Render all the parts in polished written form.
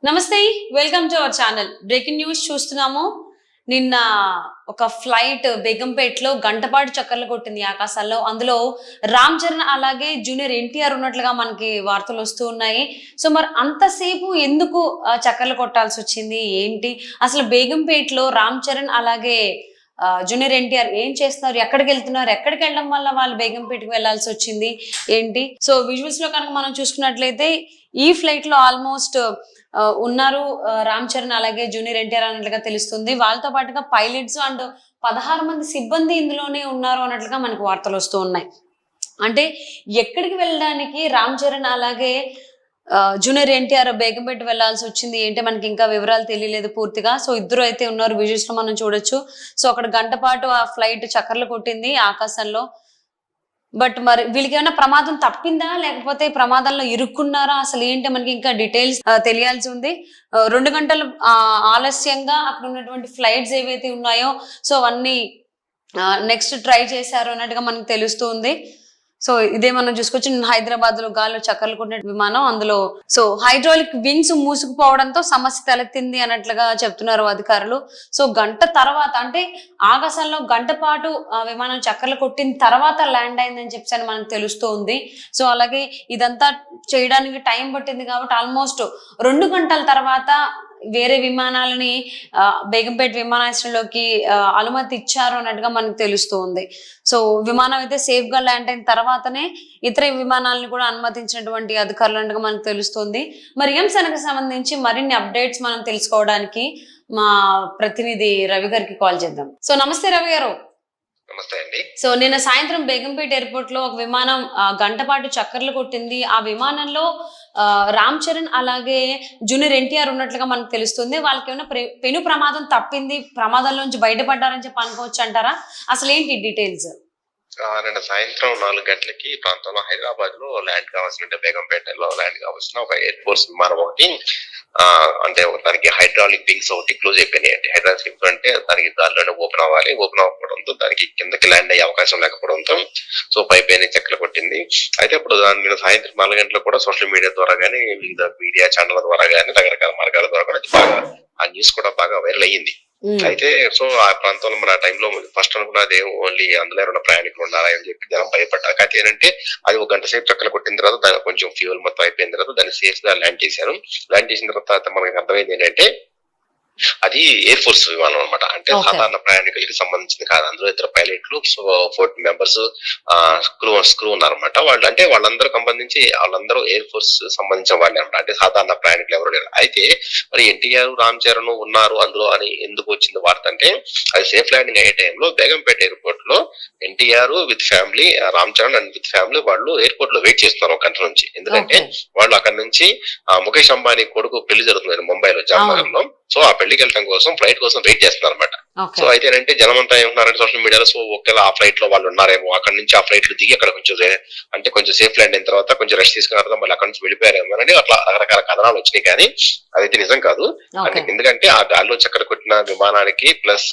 నమస్తే, welcome to our channel. Breaking news చూస్తున్నాము. నిన్న ఒక ఫ్లైట్ బేగంపేటలో గంటపాటు చక్కర్లు కొట్టింది ఆకాశాల్లో. అందులో రామ్ చరణ్ అలాగే జూనియర్ ఎన్టీఆర్ ఉన్నట్లుగా మనకి వార్తలు వస్తూ ఉన్నాయి. సో మరి అంతసేపు ఎందుకు చక్కర్లు కొట్టాల్సి వచ్చింది ఏంటి? అసలు బేగంపేటలో రామ్ చరణ్ అలాగే జూనియర్ ఎన్టీఆర్ ఏం చేస్తున్నారు, ఎక్కడికి వెళ్తున్నారు, ఎక్కడికి వెళ్ళడం వల్ల వాళ్ళు బేగంపేటకి వెళ్లాల్సి వచ్చింది ఏంటి? సో విజువల్స్ లో కనుక మనం చూసుకున్నట్లయితే ఈ ఫ్లైట్ లో ఆల్మోస్ట్ ఉన్నారు రామ్ చరణ్ అలాగే జూనియర్ ఎన్టీఆర్ అన్నట్లుగా తెలుస్తుంది. వాళ్ళతో పాటుగా పైలట్స్ అండ్ 16 మంది సిబ్బంది ఇందులోనే ఉన్నారు అన్నట్లుగా మనకు వార్తలు వస్తూ ఉన్నాయి. అంటే ఎక్కడికి వెళ్ళడానికి రామ్ చరణ్ అలాగే జూనియర్ ఎన్టీఆర్ బేగంపేట వెళ్లాల్సి వచ్చింది ఏంటి మనకి ఇంకా వివరాలు తెలియలేదు పూర్తిగా. సో ఇద్దరు అయితే ఉన్నారు, విజువల్స్ లో మనం చూడొచ్చు. సో అక్కడ గంట పాటు ఆ ఫ్లైట్ చక్కర్లు కొట్టింది ఆకాశంలో. బట్ మరి వీళ్ళకి ఏమైనా ప్రమాదం తప్పిందా, లేకపోతే ప్రమాదంలో ఇరుక్కున్నారా, అసలు ఏంటి మనకి ఇంకా డీటెయిల్స్ తెలియాల్సి ఉంది. 2 గంటలు ఆలస్యంగా అక్కడ ఉన్నటువంటి ఫ్లైట్స్ ఏవైతే ఉన్నాయో సో అవన్నీ నెక్స్ట్ ట్రై చేశారు అన్నట్టుగా మనకు తెలుస్తుంది. సో ఇదే మనం చూసుకోవచ్చు. హైదరాబాద్ లో గాల్లో చక్కర్లు కొట్టిన విమానం, అందులో సో హైడ్రాలిక్ వింగ్స్ మూసుకుపోవడంతో సమస్య తలెత్తింది అన్నట్లుగా చెప్తున్నారు అధికారులు. సో గంట తర్వాత అంటే ఆకాశంలో గంట పాటు విమానం చక్కర్లు కొట్టిన తర్వాత ల్యాండ్ అయిందని చెప్పి మనకు తెలుస్తూ ఉంది. సో అలాగే ఇదంతా చేయడానికి టైం పట్టింది కాబట్టి ఆల్మోస్ట్ 2 గంటల తర్వాత వేరే విమానాలని బేగంపేట విమానాశ్రయంలోకి అనుమతి ఇచ్చారు అన్నట్టుగా మనకు తెలుస్తూ ఉంది. సో విమానం అయితే సేఫ్ గా ల్యాండ్ అయిన తర్వాతనే ఇతర విమానాలను కూడా అనుమతించినటువంటి అధికారులు అన్నట్టుగా మనకు తెలుస్తుంది. మరి ఈ అంశానికి సంబంధించి మరిన్ని అప్డేట్స్ మనం తెలుసుకోవడానికి మా ప్రతినిధి రవి గారికి కాల్ చేద్దాం. సో నమస్తే రవి గారు. నమస్తే అండి. సో నిన్న సాయంత్రం బేగంపేట ఎయిర్పోర్ట్ లో ఒక విమానం గంట పాటు చక్కర్లు కొట్టింది. ఆ విమానంలో రామ్ చరణ్ అలాగే జూనియర్ ఎన్టీఆర్ ఉన్నట్లుగా మనకు తెలుస్తుంది. వాళ్ళకి ఏమైనా పెను ప్రమాదం తప్పింది, ప్రమాదంలోంచి బయటపడ్డారని చెప్పి అనుకోవచ్చు అంటారా? అసలు ఏంటి డీటెయిల్స్? నిన్న సాయంత్రం 4 గంటలకి ఈ ప్రాంతంలో హైదరాబాద్ లో ల్యాండ్ కావాల్సిన బేగంపేటలో ల్యాండ్ కావాల్సిన ఒక ఎయిర్ ఫోర్స్ విమానం ఒకటి అంటే దానికి హైడ్రాలిక్ వింగ్స్ ఒకటి క్లోజ్ అయిపోయినాయి. హైడ్రాలిక్ వింగ్స్ అంటే దానికి దానిలోనే ఓపెన్ అవ్వాలి. ఓపెన్ అవ్వడంతో దానికి కిందకి ల్యాండ్ అయ్యే అవకాశం లేకపోవడంతో సో పైపైన చెక్కలు కొట్టింది. అయితే ఇప్పుడు నిన్న సాయంత్రం 4 గంటలకు కూడా సోషల్ మీడియా ద్వారా కానీ వివిధ మీడియా ఛానల్ ద్వారా కానీ రకరకాల మార్గాల ద్వారా కూడా బాగా ఆ న్యూస్ కూడా బాగా వైరల్ అయ్యింది. అయితే సో ఆ ప్రాంతంలో మన టైంలో ఫస్ట్ అనుకున్నది ఓన్లీ అందులో ఎవరైనా ప్రయాణికులు ఉన్నారా అని చెప్పి జనం భయపడ్డారు. అయితే ఏంటంటే అది ఒక గంట సేపు చక్కలు కొట్టిన తర్వాత దాని కొంచెం ఫ్యూయల్ మొత్తం అయిపోయిన తర్వాత దాన్ని సేఫ్ గా ల్యాండ్ చేశారు. ల్యాండ్ చేసిన తర్వాత మనకి అర్థమైంది ఏంటంటే అది ఎయిర్ ఫోర్స్ విమానం అనమాట. అంటే సాధారణ ప్రయాణికులకి సంబంధించింది కాదు. అందులో ఇద్దరు పైలట్లు, సో 14 మెంబర్స్ క్రూ ఉన్నారనమాట. వాళ్ళు అంటే వాళ్ళందరూ సంబంధించి వాళ్ళందరూ ఎయిర్ ఫోర్స్ సంబంధించిన వాళ్ళే అనమాట. అంటే సాధారణ ప్రయాణికులు ఎవరు లేరు. అయితే మరి ఎన్టీఆర్, రామ్ చరణ్ ఉన్నారు అందులో అని ఎందుకు వచ్చింది వార్త అంటే, అది సేఫ్ ల్యాండింగ్ అయ్యే టైంలో బేగంపేట ఎయిర్పోర్ట్ లో NTR with family, Ram Charan and with family వాళ్ళు ఎయిర్పోర్ట్ లో వెయిట్ చేస్తున్నారు ఒక గంట నుంచి. ఎందుకంటే వాళ్ళు అక్కడ నుంచి ముఖేష్ అంబానీ కొడుకు పెళ్లి జరుగుతుంది ముంబైలో, జామ్నగర్ లో. సో ఆ పెళ్లికి వెళ్ళడం కోసం ఫ్లైట్ కోసం వెయిట్ చేస్తున్నారు అనమాట. సో అయితే అంటే జనమంతా ఏమంటున్నారంటే సోషల్ మీడియాలో, సో ఒకవేళ ఆ ఫ్లైట్ లో వాళ్ళు ఉన్నారేమో, అక్కడ నుంచి ఆ ఫ్లైట్ లో దిగి అక్కడ కొంచెం అంటే కొంచెం సేఫ్ ల్యాండ్ అయిన తర్వాత కొంచెం రెస్ట్ తీసుకున్న తర్వాత మళ్ళీ అక్కడ నుంచి వెళ్ళిపోయారేమో అని అట్లా రకరకాల కథనాలు వచ్చినాయి. కానీ అదైతే నిజం కాదు. ఎందుకంటే ఆ గాల్లో చక్కర కొట్టిన విమానానికి ప్లస్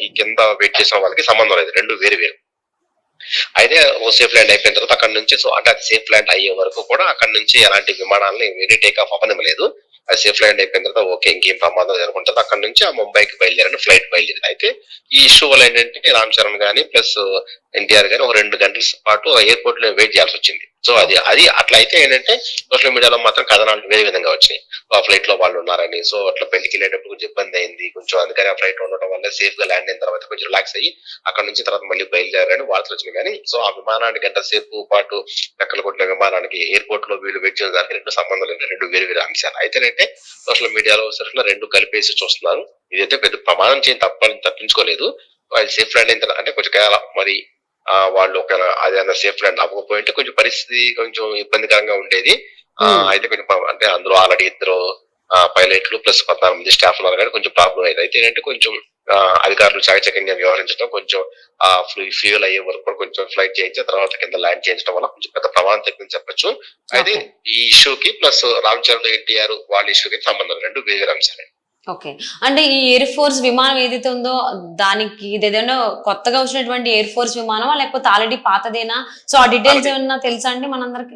ఈ కింద వెయిట్ చేసిన వాళ్ళకి సంబంధం లేదు, రెండు వేరు వేరు. అయితే సేఫ్ ల్యాండ్ అయిపోయిన తర్వాత అక్కడ నుంచి సో అంటే అది సేఫ్ ల్యాండ్ అయ్యే వరకు కూడా అక్కడ నుంచి ఎలాంటి విమానాలని వేరే టేక్ ఆఫ్ అవ్వనివ్వలేదు. అది సేఫ్ ల్యాండ్ అయిపోయిన తర్వాత ఓకే ఇంకేం ప్రమాదం జరుగుతుంది, అక్కడ నుంచి ఆ ముంబైకి బయలుదేరిన ఫ్లైట్ బయలుదేరింది. అయితే ఈ ఇష్యూ వల్ల ఏంటంటే రామ్ చరణ్ గానీ ప్లస్ ఎన్టీఆర్ గానీ ఒక 2 గంటల పాటు ఎయిర్పోర్ట్ లో వెయిట్ చేయాల్సి వచ్చింది. సో అది అట్లా అయితే ఏంటంటే సోషల్ మీడియాలో మాత్రం కథనాలు వేరే విధంగా వచ్చినాయి. ఆ ఫ్లైట్ లో వాళ్ళు ఉన్నారని, సో అట్లా పెళ్లికి వెళ్ళేటప్పుడు కొంచెం ఇబ్బంది అయింది కొంచెం, అందుకని ఆ ఫ్లైట్ లో ఉండడం వల్ల సేఫ్ గా ల్యాండ్ అయిన తర్వాత కొంచెం రిలాక్స్ అయ్యి అక్కడ నుంచి తర్వాత మళ్ళీ బయలుదేరారని వార్తలు వచ్చినాయి. కానీ సో ఆ విమానానికి గంట సేపు పాటు లెక్కలు కొట్టిన విమానానికి ఎయిర్పోర్ట్ లో వీళ్ళు వెయిట్ చేయడం దానికి రెండు సంబంధం లేదు, రెండు వేరు వేరు అంశాలు. అయితేనంటే సోషల్ మీడియాలో సరిగ్గా రెండు కలిపేసి చూస్తున్నారు. ఇదైతే పెద్ద ప్రమాదం చేయని తప్పించుకోలేదు. అది సేఫ్ ల్యాండ్ అయిన తర్వాత అంటే కొంచెం మరి వాళ్ళు ఒక అదేనా సేఫ్ ల్యాండ్ అవ్వకపోయింటే కొంచెం పరిస్థితి కొంచెం ఇబ్బందికరంగా ఉండేది. అయితే కొంచెం అంటే అందులో ఆల్రెడీ ఇద్దరు పైలట్లు ప్లస్ 14 మంది స్టాఫ్ ఉన్నారు కానీ కొంచెం ప్రాబ్లం అయింది. అయితే ఏంటంటే కొంచెం అధికారులు చాకచక్యంగా వ్యవహరించడం, కొంచెం ఫ్యూయల్ అయ్యే వరకు కూడా కొంచెం ఫ్లైట్ చేయించి తర్వాత కింద ల్యాండ్ చేయించడం వల్ల కొంచెం పెద్ద ప్రమాదం తగ్గిందని చెప్పొచ్చు. అయితే ఈ ఇష్యూకి ప్లస్ రామ్ చరణ్ ఎన్టీఆర్ వాళ్ళ ఇష్యూకి సంబంధం రెండు వేరే అంశాలు. ఓకే. అంటే ఈ ఎయిర్ ఫోర్స్ విమానం ఏదైతే ఉందో దానికి ఇదేదైనా కొత్తగా వచ్చినటువంటి ఎయిర్ ఫోర్స్ విమానమా? లేకపోతే ఆల్రెడీ పాతదేనా? సో, ఆ డీటెయిల్స్ ఆల్రెడీ ఏమన్నా తెలుసా అండి మనందరికి?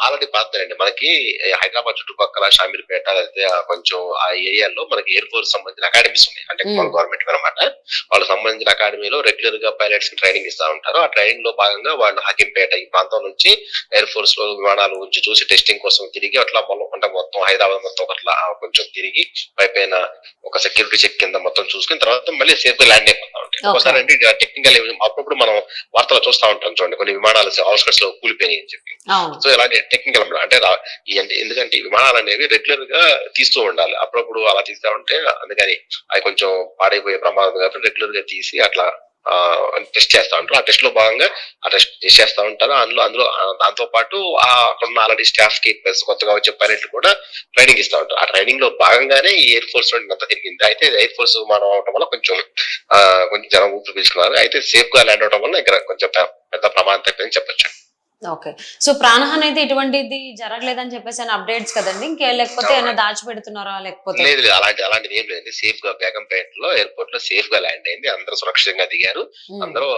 ఆల్రెడీ పాతదేనండి. మనకి హైదరాబాద్ చుట్టుపక్కల షామీర్పేట లేకపోతే కొంచెం ఆ ఏరియాలో మనకి ఎయిర్ ఫోర్స్ సంబంధించిన అకాడమీస్ ఉన్నాయి. అంటే మన హ్మ్. గవర్నమెంట్ అన్నమాట. వాళ్ళకి సంబంధించిన అకాడమీలో రెగ్యులర్ గా పైలట్స్ కి ట్రైనింగ్ ఇస్తా ఉంటారు. ఆ ట్రైనింగ్ లో భాగంగా వాళ్ళు హకీంపేట ఈ ప్రాంతం నుంచి ఎయిర్ ఫోర్స్ లో విమానాలు ఉంచి చూసి టెస్టింగ్ కోసం తిరిగి అట్లా అంటే మొత్తం హైదరాబాద్ మొత్తం అట్లా కొంచెం తిరిగి పైపైన ఒక సెక్యూరిటీ చెక్ కింద మొత్తం చూసుకుని తర్వాత మళ్ళీ సేఫ్ గా ల్యాండ్ అయిపోతా ఉంటాయి. ఓకే. ఒకసారి అంటే టెక్నికల్ అప్పుడప్పుడు మనం వార్తలు చూస్తా ఉంటాం చూడండి, కొన్ని విమానాలు అవుట్స్కట్స్ లో కూలిపోయినాయి అని చెప్పి. అవును. సో ఇలాంటి టెక్నికల్ అంటే ఎందుకంటే ఈ విమానాలు అనేవి రెగ్యులర్ గా తీస్తూ ఉండాలి. అప్పుడప్పుడు అలా తీస్తా ఉంటే అందుకని అవి కొంచెం పాడైపోయే ప్రమాదం కాబట్టి రెగ్యులర్ గా తీసి అట్లా టెస్ట్ చేస్తా ఉంటారు. ఆ టెస్ట్ లో భాగంగా ఆ టెస్ట్ చేస్తా ఉంటారు. అందులో అందులో దాంతో పాటు అక్కడ ఉన్న ఆల్రెడీ స్టాఫ్ కి ప్లస్ కొత్తగా వచ్చే పైలట్లు కూడా ట్రైనింగ్ ఇస్తా ఉంటారు. ఆ ట్రైనింగ్ లో భాగంగానే ఈ ఎయిర్ ఫోర్స్ అంతా తిరిగింది. అయితే ఎయిర్ ఫోర్స్ విమానం అవడం వల్ల కొంచెం కొంచెం జనం ఊపిరి పీల్చుకున్నారు. అయితే సేఫ్ గా ల్యాండ్ అవడం వల్ల ఇక్కడ కొంచెం పెద్ద ప్రమాదం తప్పిందని చెప్పొచ్చు. ఓకే. సో, ప్రాణహాని అయితే ఎటువంటిది జరగలేదని చెప్పేసి అని అప్డేట్స్ కదండీ! లేకపోతే ఏమైనా అవునండి. దాచిపెడుతున్నారా? లేకపోతే లేదు లేదు, అలాంటిది ఏం లేదండి. సేఫ్ గా బేగంపేటలో ఎయిర్‌పోర్ట్ లో సేఫ్ గా ల్యాండ్ అయింది. అందరూ సురక్షితంగా దిగారు. హ్మ్. అందరూ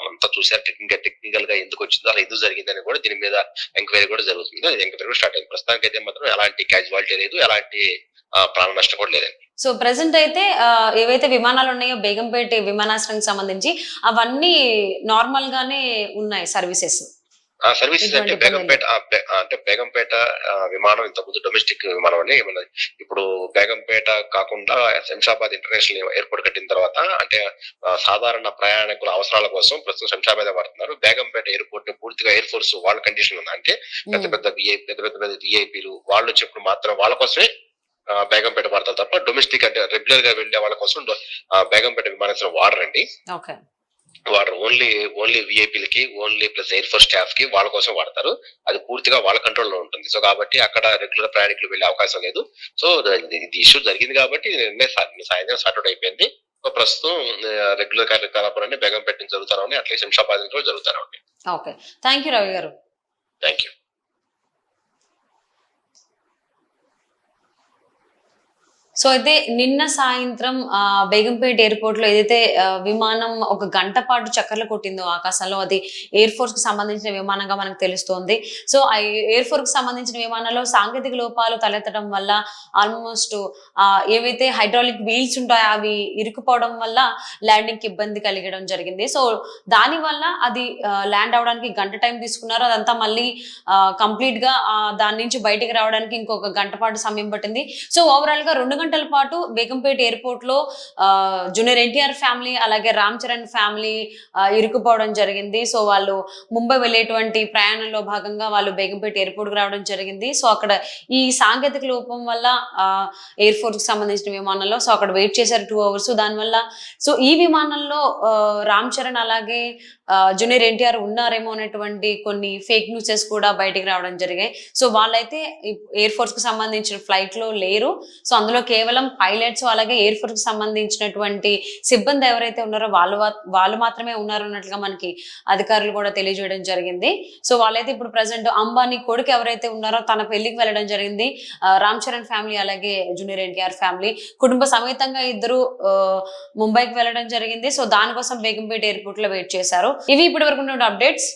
అంతా చూసారు. టెక్నికల్ గా ఎందుకొచ్చిందో, అలా ఎందుకు జరిగిందని కూడా దీని మీద ఎంక్వైరీ కూడా జరుగుతుంది. అది ఎంక్వైరీ కూడా స్టార్ట్ అయింది. ప్రస్తుతానికైతే మాత్రం ఎలాంటి క్యాజువాలిటీ లేదు. ఎలాంటి ప్రాణ నష్టం కూడా లేదండి. సో, ప్రెజెంట్ అయితే ఏవైతే విమానాలున్నాయో బేగంపేట విమానాశ్రయానికి సంబంధించి అవన్నీ నార్మల్ గానే ఉన్నాయి సర్వీసెస్. సర్వీసెస్ అంటే ఎటువంటి ఇబ్బందులు లేవు. అంటే బేగంపేట విమానం ఇంతకుముందు డొమెస్టిక్ విమానం అని మన ఇప్పుడు బేగంపేట కాకుండా శంషాబాద్ ఇంటర్నేషనల్ ఎయిర్‌పోర్ట్ కట్టిన తర్వాత అంటే సాధారణ ప్రయాణికుల అవసరాల కోసం ప్రస్తుతం శంషాబాదే వాడుతున్నారు. బేగంపేట ఎయిర్‌పోర్ట్‌ని పూర్తిగా ఎయిర్ ఫోర్స్ వాళ్ళ కండిషన్ ఉంది. అంటే పెద్ద హ్మ్. పెద్ద పెద్ద వీఐపీలు వాళ్ళు వచ్చినప్పుడు మాత్రం వాళ్ళ కోసమే బేగంపేట వాడతారు తప్ప డొమెస్టిక్ అంటే రెగ్యులర్ గా వెళ్ళే వాళ్ళ కోసం బేగంపేట విమానాశ్రయం వాడరండి. ఓకే. వాడరు. ఓన్లీ వీఐపీలకి, only plus air force staff కి వాళ్ళ కోసం వాడతారు. అది పూర్తిగా వాళ్ళ కంట్రోల్‌లో ఉంటుంది. సో, కాబట్టి అక్కడ రెగ్యులర్ ప్రయాణికులు వెళ్ళే అవకాశం లేదు. సో, ఇది ఇష్యూ జరిగింది కాబట్టి నిన్నే సాయంత్రం సార్ట్ ఔట్ అయిపోయింది. సో, ప్రస్తుతం రెగ్యులర్ కార్యకలాపాలన్నీ బేగంపేట నుంచి జరుగుతా ఉన్నాయి. అట్లే శంషాబాద్ నుంచి కూడా జరుగుతా ఉన్నాయి. ఓకే. థాంక్ యూ రవి గారు. Thank you. సో, అయితే నిన్న సాయంత్రం బేగంపేట ఎయిర్‌పోర్ట్‌లో ఏదైతే విమానం ఒక గంట పాటు చక్కర్లు కొట్టిందో ఆకాశంలో, అది ఎయిర్ ఫోర్స్‌కి సంబంధించిన విమానంగా మనకు తెలుస్తోంది. సో, ఆ ఎయిర్ ఫోర్స్‌కి సంబంధించిన విమానంలో సాంకేతిక లోపాలు తలెత్తడం వల్ల ఆల్మోస్ట్ ఏవైతే హైడ్రాలిక్ వీల్స్ ఉంటాయో అవి ఇరుక్కుపోవడం వల్ల ల్యాండింగ్‌కి ఇబ్బంది కలిగడం జరిగింది. సో, దానివల్ల అది ల్యాండ్ అవ్వడానికి గంట టైం తీసుకున్నారు. అదంతా మళ్ళీ కంప్లీట్‌గా దాని నుంచి బయటికి రావడానికి ఇంకొక గంట పాటు సమయం పట్టింది. సో, ఓవరాల్‌గా 2 గంటల పాటు బేగంపేట ఎయిర్‌పోర్ట్‌లో జూనియర్ ఎన్టీఆర్ ఫ్యామిలీ అలాగే రామ్ చరణ్ ఫ్యామిలీ ఇరుక్కుపోవడం జరిగింది. సో, వాళ్ళు ముంబై వెళ్ళేటువంటి ప్రయాణంలో భాగంగా వాళ్ళు బేగంపేట ఎయిర్‌పోర్ట్‌కి రావడం జరిగింది. సో, అక్కడ ఈ సాంకేతిక లోపం వల్ల ఎయిర్ ఫోర్స్‌కి సంబంధించిన విమానంలో సో, అక్కడ వెయిట్ చేశారు 2 అవర్స్. దానివల్ల సో, ఈ విమానంలో రామ్ చరణ్ అలాగే జూనియర్ ఎన్టీఆర్ ఉన్నారేమో అనేటువంటి కొన్ని ఫేక్ న్యూసెస్ కూడా బయటికి రావడం జరిగాయి. సో, వాళ్ళైతే ఎయిర్ ఫోర్స్‌కి సంబంధించిన ఫ్లైట్‌లో లేరు. సో, అందులో కేవలం పైలట్స్ అలాగే ఎయిర్ ఫోర్స్‌కి సంబంధించినటువంటి సిబ్బంది ఎవరైతే ఉన్నారో వాళ్ళు మాత్రమే ఉన్నారు అన్నట్లుగా మనకి అధికారులు కూడా తెలియజేయడం జరిగింది. సో, వాళ్ళైతే ఇప్పుడు ప్రెజెంట్ అంబానీ కొడుకు ఎవరైతే ఉన్నారో తన పెళ్లికి వెళ్ళడం జరిగింది. రామ్ చరణ్ ఫ్యామిలీ అలాగే జూనియర్ ఎన్టీఆర్ ఫ్యామిలీ కుటుంబ సమేతంగా ఇద్దరు ముంబైకి వెళ్ళడం జరిగింది. సో, దానికోసం బేగంపేట ఎయిర్‌పోర్ట్‌లో వెయిట్ చేశారు. ఇవి ఇప్పటివరకు ఉన్న అప్డేట్స్.